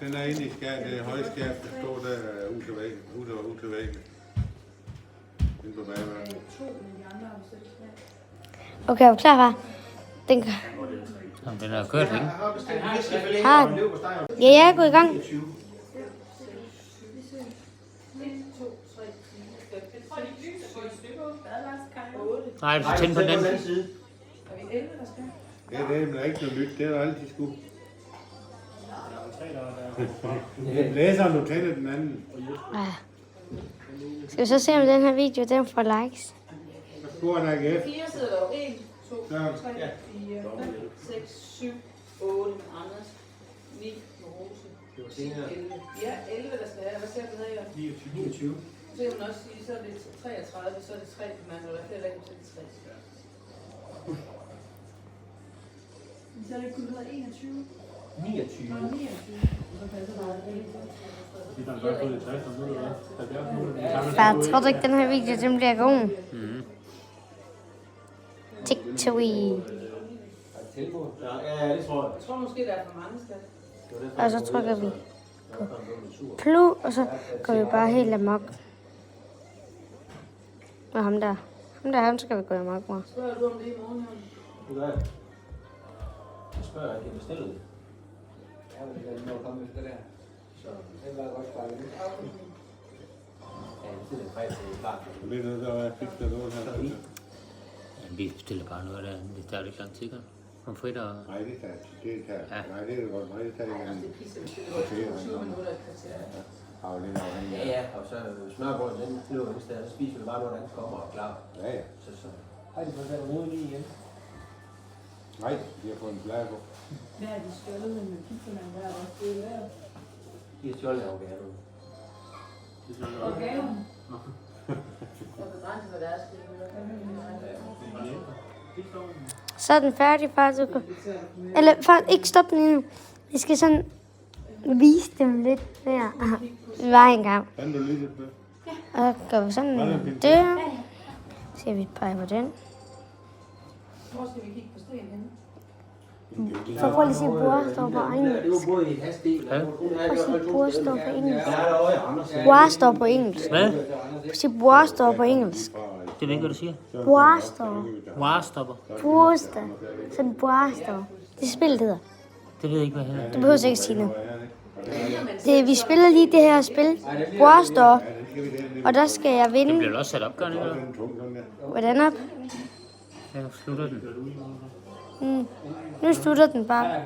Den er inde i skabet, det er højskabet, der står der ud til væggen. Den på bagværket. Okay, er du klar, far? Den kan... Jamen, den er kørt længe. Har den? Ja, jeg er gået i gang. Nej, du skal tænde på den anden side. Ja, det er ikke noget nyt, det er der altid sgu. Læseren, du tænder den anden. Ja. Skal vi så se, om den her video, den får likes? Hvad scorer der AGF? 4 sidder der jo. 1, 2, 3, 4, 5, 6, 7, 8 med Anders, 9 med Rose, 10, 11. Ja, 11 der skal have. Hvad ser du her? 29. Så kan man også sige, så er det 33, så er det 3 på mand, og der er flere, der kan sætte 60. Så er det kun 121. 29. 29. Far, tror du ikke, den her video, den bliver god? TikTok. Ja, det tror jeg. Jeg tror måske, der er for mange skat. Og så trykker vi på plus, og så går vi bare helt amok. Og ham skal vi gå amok med. Spørger du om det i morgen, Jon? Det gør jeg. Jeg spørger, jeg kan bestille det. Ja, men det kan komme efter det der. Så det var godt bare lidt. Ja, det er fredag, det er klart. Det er noget, der er fik der noget her. Jamen, vi bestiller bare noget der. Det tager ikke lang tid, kan du? Frit og... Nej, det tager. Ja. Nej, det er godt. Nej, det tager ikke. Det pisser, hvis det var 20 minutter et kvarter. Aflænge afhængig. Ja, ja, og så smørbrød, den flyver vist der, så spiser vi bare noget, der kommer og klar. Ja, ja. Så har de fået sat hovedet lige igen. Nej, de har fået en blade på. Hvad er de skjoldet med pizzerne, hvad er det? Det er der. De har stjålet af organer. Organer? Og begrænset, hvad der er sket. Så er den færdig, far. Eller far, ikke stop den endnu. Vi skal sådan vise dem lidt mere. Vi var engang. Kan du lige lidt med? Og så går vi sådan der. Så ser vi et par på den. Hvor skal vi kigge på sten henne? Så prøv lige at se, at Boa står på engelsk. Det var både i hastighed. Prøv at se, at Boa står på engelsk. Ja, der er Anders. Boa står på engelsk. Hvad? Prøv at se, at Boa står på engelsk. Det ved ikke, hvad du siger. Boa står. Warstopper. Boa står. Sådan Boa står. Det er spillet hedder. Det ved jeg ikke, hvad hedder. Du behøver ikke sige noget. Vi spiller lige det her spil. Boa står. Og der skal jeg Den vinde. bliver også sat op, gør den ikke? Eller? Hvordan op? Ja, slutter den. Nu slutter den bare.